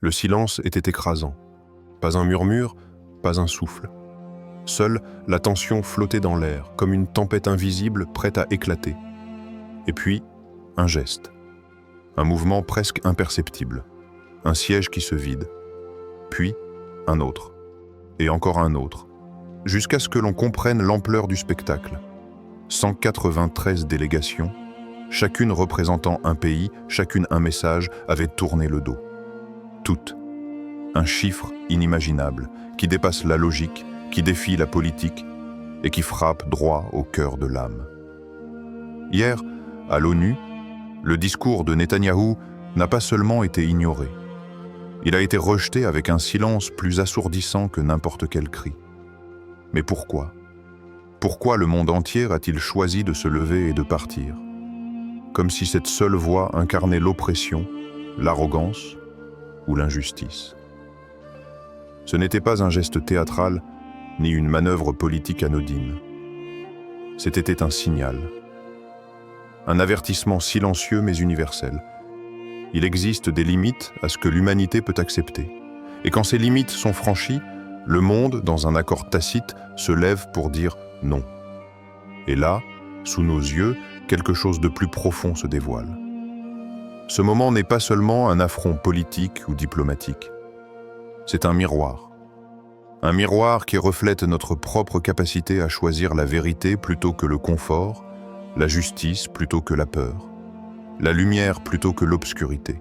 Le silence était écrasant. Pas un murmure, pas un souffle. Seule la tension flottait dans l'air, comme une tempête invisible prête à éclater. Et puis, un geste. Un mouvement presque imperceptible. Un siège qui se vide. Puis, un autre. Et encore un autre. Jusqu'à ce que l'on comprenne l'ampleur du spectacle. 193 délégations, chacune représentant un pays, chacune un message, avaient tourné le dos. Toutes. Un chiffre inimaginable, qui dépasse la logique, qui défie la politique et qui frappe droit au cœur de l'âme. Hier, à l'ONU, le discours de Netanyahou n'a pas seulement été ignoré. Il a été rejeté avec un silence plus assourdissant que n'importe quel cri. Mais pourquoi ? Pourquoi le monde entier a-t-il choisi de se lever et de partir ? Comme si cette seule voix incarnait l'oppression, l'arrogance ou l'injustice. Ce n'était pas un geste théâtral, ni une manœuvre politique anodine. C'était un signal. Un avertissement silencieux mais universel. Il existe des limites à ce que l'humanité peut accepter. Et quand ces limites sont franchies, le monde, dans un accord tacite, se lève pour dire non. Et là, sous nos yeux, quelque chose de plus profond se dévoile. Ce moment n'est pas seulement un affront politique ou diplomatique. C'est un miroir. Un miroir qui reflète notre propre capacité à choisir la vérité plutôt que le confort, la justice plutôt que la peur, la lumière plutôt que l'obscurité.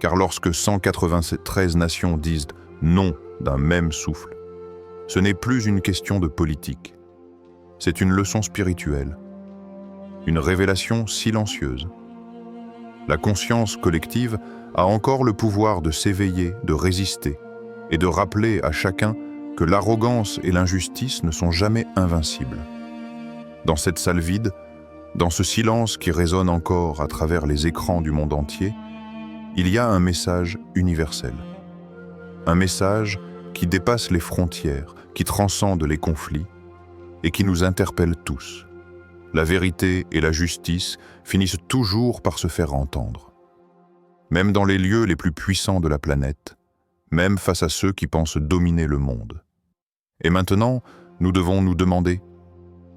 Car lorsque 193 nations disent non d'un même souffle, ce n'est plus une question de politique. C'est une leçon spirituelle, une révélation silencieuse. La conscience collective a encore le pouvoir de s'éveiller, de résister et de rappeler à chacun que l'arrogance et l'injustice ne sont jamais invincibles. Dans cette salle vide, dans ce silence qui résonne encore à travers les écrans du monde entier, il y a un message universel. Un message qui dépasse les frontières, qui transcende les conflits et qui nous interpelle tous. La vérité et la justice finissent toujours par se faire entendre. Même dans les lieux les plus puissants de la planète, même face à ceux qui pensent dominer le monde. Et maintenant, nous devons nous demander,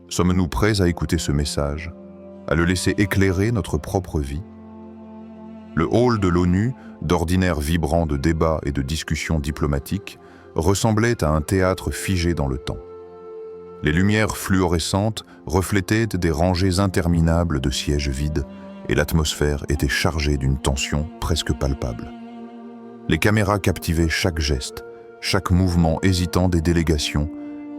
sommes-nous prêts à écouter ce message, à le laisser éclairer notre propre vie ? Le hall de l'ONU, d'ordinaire vibrant de débats et de discussions diplomatiques, ressemblait à un théâtre figé dans le temps. Les lumières fluorescentes reflétaient des rangées interminables de sièges vides et l'atmosphère était chargée d'une tension presque palpable. Les caméras captivaient chaque geste, chaque mouvement hésitant des délégations,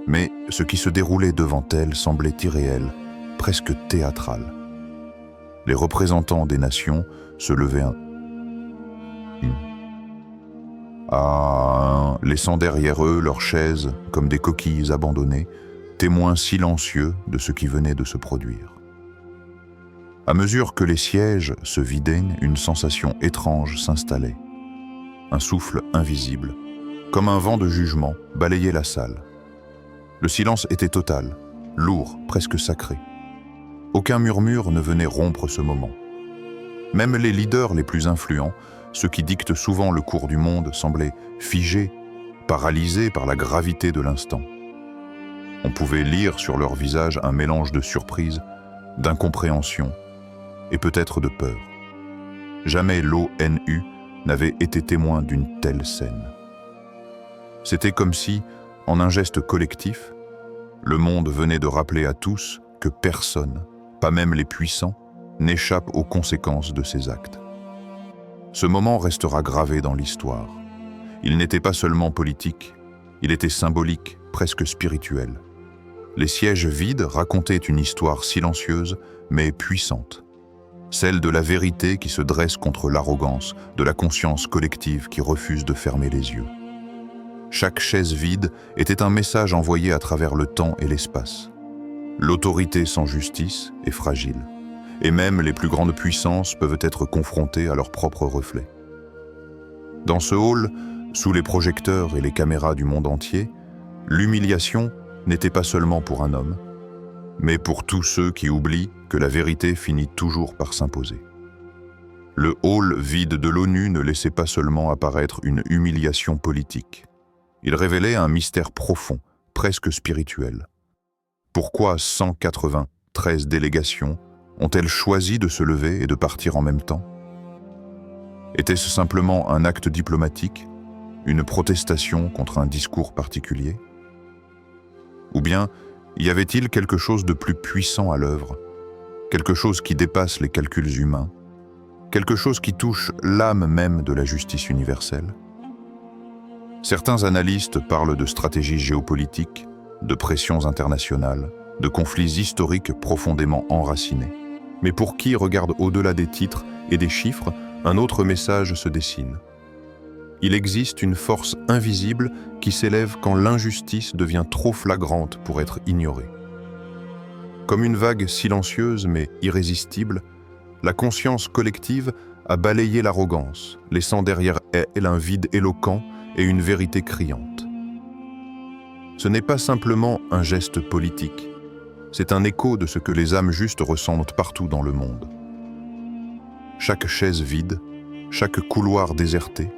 mais ce qui se déroulait devant elles semblait irréel, presque théâtral. Les représentants des nations se levaient laissant derrière eux leurs chaises comme des coquilles abandonnées, témoins silencieux de ce qui venait de se produire. À mesure que les sièges se vidaient, une sensation étrange s'installait. Un souffle invisible, comme un vent de jugement, balayait la salle. Le silence était total, lourd, presque sacré. Aucun murmure ne venait rompre ce moment. Même les leaders les plus influents, ceux qui dictent souvent le cours du monde, semblaient figés, paralysés par la gravité de l'instant. On pouvait lire sur leur visage un mélange de surprise, d'incompréhension et peut-être de peur. Jamais l'ONU n'avait été témoin d'une telle scène. C'était comme si, en un geste collectif, le monde venait de rappeler à tous que personne, pas même les puissants, n'échappe aux conséquences de ses actes. Ce moment restera gravé dans l'histoire. Il n'était pas seulement politique, il était symbolique, presque spirituel. Les sièges vides racontaient une histoire silencieuse, mais puissante. Celle de la vérité qui se dresse contre l'arrogance, de la conscience collective qui refuse de fermer les yeux. Chaque chaise vide était un message envoyé à travers le temps et l'espace. L'autorité sans justice est fragile, et même les plus grandes puissances peuvent être confrontées à leurs propres reflets. Dans ce hall, sous les projecteurs et les caméras du monde entier, l'humiliation n'était pas seulement pour un homme, mais pour tous ceux qui oublient que la vérité finit toujours par s'imposer. Le hall vide de l'ONU ne laissait pas seulement apparaître une humiliation politique. Il révélait un mystère profond, presque spirituel. Pourquoi 193 délégations ont-elles choisi de se lever et de partir en même temps? Était-ce simplement un acte diplomatique, une protestation contre un discours particulier? Ou bien y avait-il quelque chose de plus puissant à l'œuvre, quelque chose qui dépasse les calculs humains, quelque chose qui touche l'âme même de la justice universelle? Certains analystes parlent de stratégies géopolitiques, de pressions internationales, de conflits historiques profondément enracinés. Mais pour qui regarde au-delà des titres et des chiffres, un autre message se dessine. Il existe une force invisible qui s'élève quand l'injustice devient trop flagrante pour être ignorée. Comme une vague silencieuse mais irrésistible, la conscience collective a balayé l'arrogance, laissant derrière elle un vide éloquent et une vérité criante. Ce n'est pas simplement un geste politique, c'est un écho de ce que les âmes justes ressentent partout dans le monde. Chaque chaise vide, chaque couloir déserté,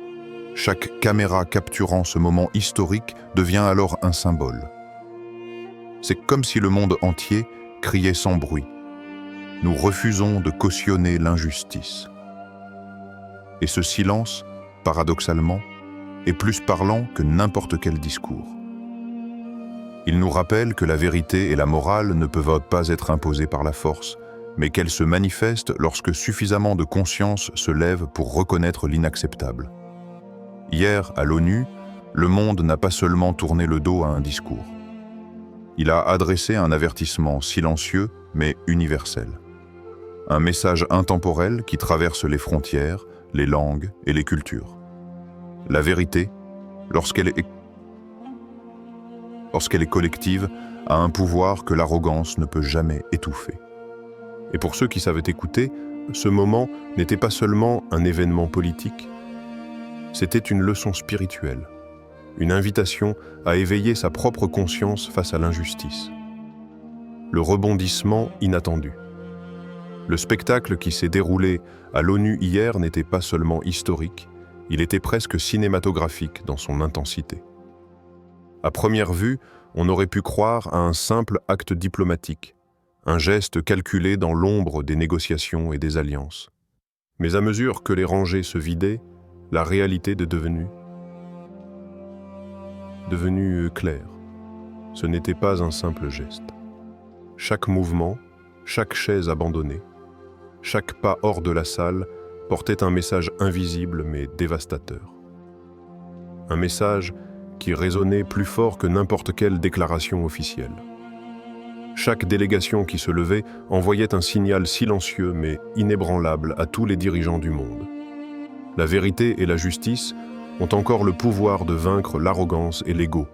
chaque caméra capturant ce moment historique devient alors un symbole. C'est comme si le monde entier criait sans bruit. Nous refusons de cautionner l'injustice. Et ce silence, paradoxalement, est plus parlant que n'importe quel discours. Il nous rappelle que la vérité et la morale ne peuvent pas être imposées par la force, mais qu'elles se manifestent lorsque suffisamment de conscience se lève pour reconnaître l'inacceptable. Hier, à l'ONU, le monde n'a pas seulement tourné le dos à un discours. Il a adressé un avertissement silencieux, mais universel. Un message intemporel qui traverse les frontières, les langues et les cultures. La vérité, lorsqu'elle est collective, a un pouvoir que l'arrogance ne peut jamais étouffer. Et pour ceux qui savaient écouter, ce moment n'était pas seulement un événement politique, c'était une leçon spirituelle, une invitation à éveiller sa propre conscience face à l'injustice. Le rebondissement inattendu. Le spectacle qui s'est déroulé à l'ONU hier n'était pas seulement historique, il était presque cinématographique dans son intensité. À première vue, on aurait pu croire à un simple acte diplomatique, un geste calculé dans l'ombre des négociations et des alliances. Mais à mesure que les rangées se vidaient, la réalité est devenue claire. Ce n'était pas un simple geste. Chaque mouvement, chaque chaise abandonnée, chaque pas hors de la salle portait un message invisible mais dévastateur. Un message qui résonnait plus fort que n'importe quelle déclaration officielle. Chaque délégation qui se levait envoyait un signal silencieux mais inébranlable à tous les dirigeants du monde. La vérité et la justice ont encore le pouvoir de vaincre l'arrogance et l'ego.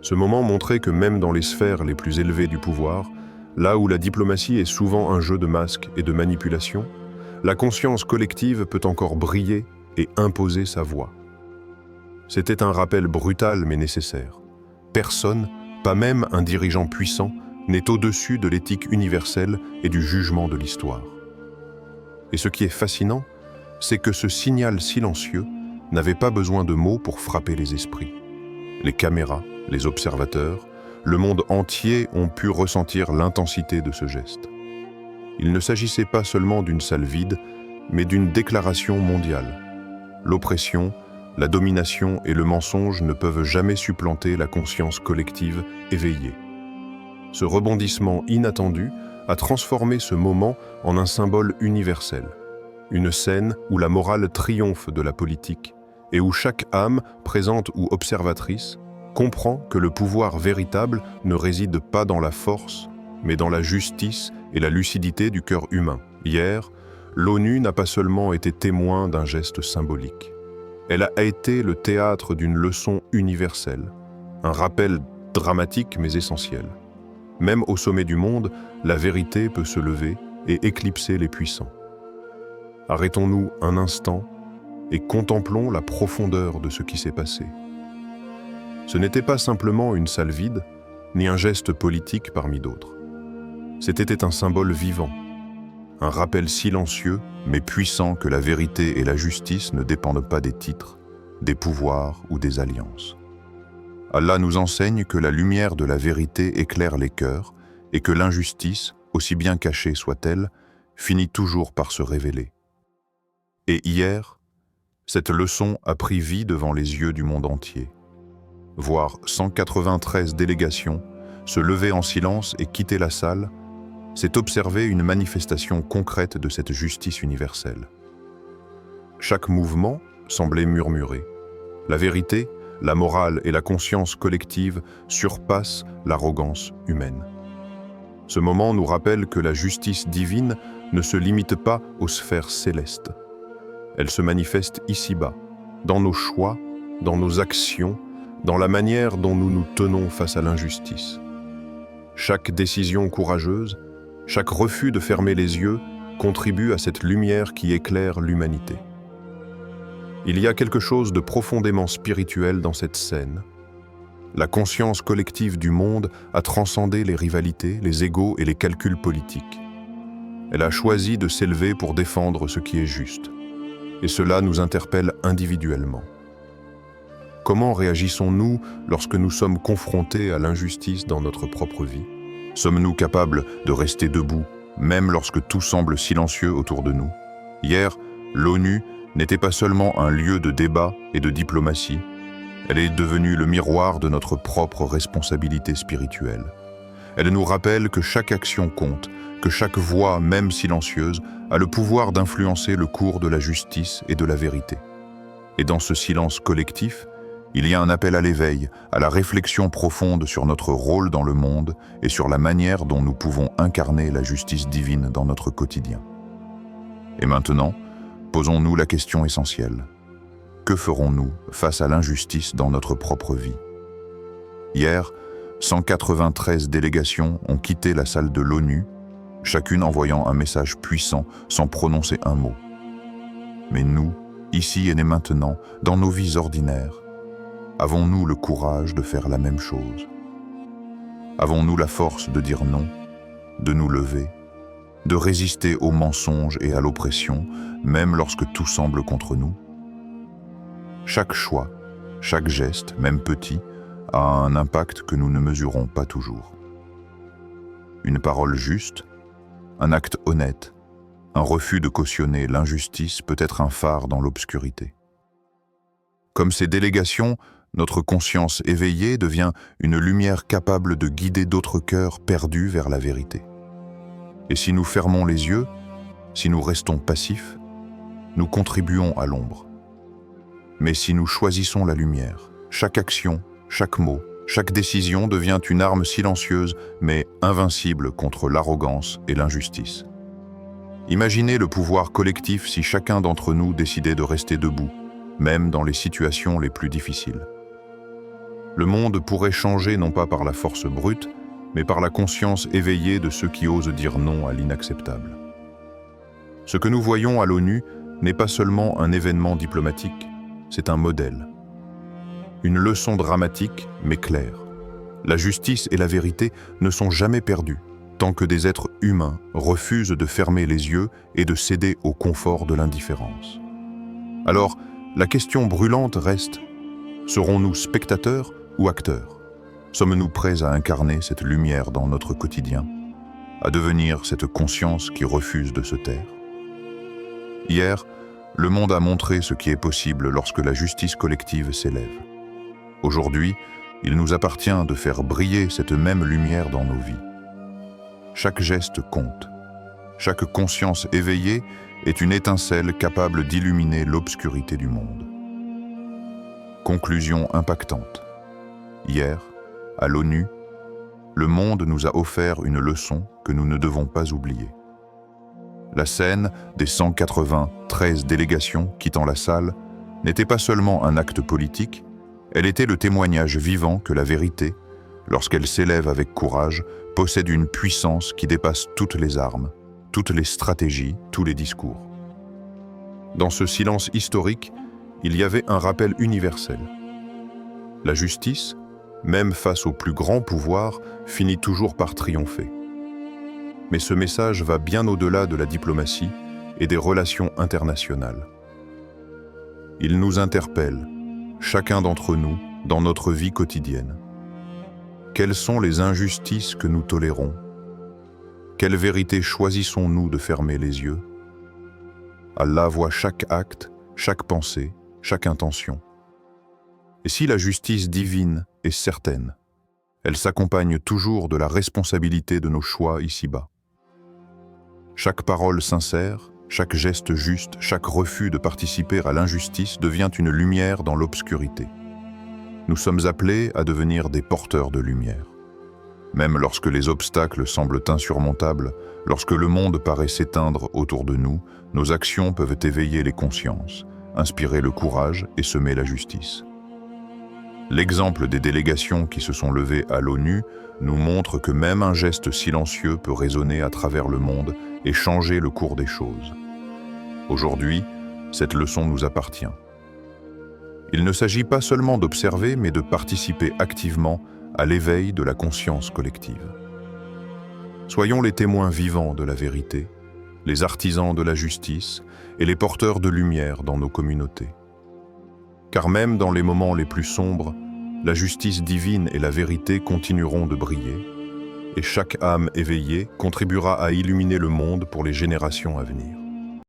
Ce moment montrait que même dans les sphères les plus élevées du pouvoir, là où la diplomatie est souvent un jeu de masques et de manipulation, la conscience collective peut encore briller et imposer sa voix. C'était un rappel brutal mais nécessaire. Personne, pas même un dirigeant puissant, n'est au-dessus de l'éthique universelle et du jugement de l'histoire. Et ce qui est fascinant, c'est que ce signal silencieux n'avait pas besoin de mots pour frapper les esprits. Les caméras, les observateurs, le monde entier ont pu ressentir l'intensité de ce geste. Il ne s'agissait pas seulement d'une salle vide, mais d'une déclaration mondiale. L'oppression, la domination et le mensonge ne peuvent jamais supplanter la conscience collective éveillée. Ce rebondissement inattendu a transformé ce moment en un symbole universel. Une scène où la morale triomphe de la politique et où chaque âme, présente ou observatrice, comprend que le pouvoir véritable ne réside pas dans la force, mais dans la justice et la lucidité du cœur humain. Hier, l'ONU n'a pas seulement été témoin d'un geste symbolique. Elle a été le théâtre d'une leçon universelle, un rappel dramatique mais essentiel. Même au sommet du monde, la vérité peut se lever et éclipser les puissants. Arrêtons-nous un instant et contemplons la profondeur de ce qui s'est passé. Ce n'était pas simplement une salle vide, ni un geste politique parmi d'autres. C'était un symbole vivant, un rappel silencieux mais puissant que la vérité et la justice ne dépendent pas des titres, des pouvoirs ou des alliances. Allah nous enseigne que la lumière de la vérité éclaire les cœurs et que l'injustice, aussi bien cachée soit-elle, finit toujours par se révéler. Et hier, cette leçon a pris vie devant les yeux du monde entier. Voir 193 délégations se lever en silence et quitter la salle, c'est observer une manifestation concrète de cette justice universelle. Chaque mouvement semblait murmurer. La vérité, la morale et la conscience collective surpassent l'arrogance humaine. Ce moment nous rappelle que la justice divine ne se limite pas aux sphères célestes. Elle se manifeste ici-bas, dans nos choix, dans nos actions, dans la manière dont nous nous tenons face à l'injustice. Chaque décision courageuse, chaque refus de fermer les yeux contribue à cette lumière qui éclaire l'humanité. Il y a quelque chose de profondément spirituel dans cette scène. La conscience collective du monde a transcendé les rivalités, les égos et les calculs politiques. Elle a choisi de s'élever pour défendre ce qui est juste. Et cela nous interpelle individuellement. Comment réagissons-nous lorsque nous sommes confrontés à l'injustice dans notre propre vie? Sommes-nous capables de rester debout, même lorsque tout semble silencieux autour de nous? Hier, l'ONU n'était pas seulement un lieu de débat et de diplomatie, elle est devenue le miroir de notre propre responsabilité spirituelle. Elle nous rappelle que chaque action compte, que chaque voix, même silencieuse, a le pouvoir d'influencer le cours de la justice et de la vérité. Et dans ce silence collectif, il y a un appel à l'éveil, à la réflexion profonde sur notre rôle dans le monde et sur la manière dont nous pouvons incarner la justice divine dans notre quotidien. Et maintenant, posons-nous la question essentielle. Que ferons-nous face à l'injustice dans notre propre vie? Hier, 193 délégations ont quitté la salle de l'ONU, chacune envoyant un message puissant sans prononcer un mot. Mais nous, ici et maintenant, dans nos vies ordinaires, avons-nous le courage de faire la même chose? Avons-nous la force de dire non, de nous lever, de résister aux mensonges et à l'oppression, même lorsque tout semble contre nous? Chaque choix, chaque geste, même petit, a un impact que nous ne mesurons pas toujours. Une parole juste, un acte honnête, un refus de cautionner l'injustice peut être un phare dans l'obscurité. Comme ces délégations, notre conscience éveillée devient une lumière capable de guider d'autres cœurs perdus vers la vérité. Et si nous fermons les yeux, si nous restons passifs, nous contribuons à l'ombre. Mais si nous choisissons la lumière, chaque action, chaque mot, chaque décision devient une arme silencieuse mais invincible contre l'arrogance et l'injustice. Imaginez le pouvoir collectif si chacun d'entre nous décidait de rester debout, même dans les situations les plus difficiles. Le monde pourrait changer non pas par la force brute, mais par la conscience éveillée de ceux qui osent dire non à l'inacceptable. Ce que nous voyons à l'ONU n'est pas seulement un événement diplomatique, c'est un modèle. Une leçon dramatique, mais claire. La justice et la vérité ne sont jamais perdues, tant que des êtres humains refusent de fermer les yeux et de céder au confort de l'indifférence. Alors, la question brûlante reste, serons-nous spectateurs ou acteurs? Sommes-nous prêts à incarner cette lumière dans notre quotidien, à devenir cette conscience qui refuse de se taire? Hier, le monde a montré ce qui est possible lorsque la justice collective s'élève. Aujourd'hui, il nous appartient de faire briller cette même lumière dans nos vies. Chaque geste compte. Chaque conscience éveillée est une étincelle capable d'illuminer l'obscurité du monde. Conclusion impactante. Hier, à l'ONU, le monde nous a offert une leçon que nous ne devons pas oublier. La scène des 193 délégations quittant la salle n'était pas seulement un acte politique, elle était le témoignage vivant que la vérité, lorsqu'elle s'élève avec courage, possède une puissance qui dépasse toutes les armes, toutes les stratégies, tous les discours. Dans ce silence historique, il y avait un rappel universel. La justice, même face au plus grand pouvoir, finit toujours par triompher. Mais ce message va bien au-delà de la diplomatie et des relations internationales. Il nous interpelle, chacun d'entre nous, dans notre vie quotidienne. Quelles sont les injustices que nous tolérons? Quelle vérité choisissons-nous de fermer les yeux? Allah voit chaque acte, chaque pensée, chaque intention. Et si la justice divine est certaine, elle s'accompagne toujours de la responsabilité de nos choix ici-bas. Chaque parole sincère, chaque geste juste, chaque refus de participer à l'injustice devient une lumière dans l'obscurité. Nous sommes appelés à devenir des porteurs de lumière. Même lorsque les obstacles semblent insurmontables, lorsque le monde paraît s'éteindre autour de nous, nos actions peuvent éveiller les consciences, inspirer le courage et semer la justice. L'exemple des délégations qui se sont levées à l'ONU nous montre que même un geste silencieux peut résonner à travers le monde et changer le cours des choses. Aujourd'hui, cette leçon nous appartient. Il ne s'agit pas seulement d'observer, mais de participer activement à l'éveil de la conscience collective. Soyons les témoins vivants de la vérité, les artisans de la justice et les porteurs de lumière dans nos communautés. Car même dans les moments les plus sombres, la justice divine et la vérité continueront de briller, et chaque âme éveillée contribuera à illuminer le monde pour les générations à venir.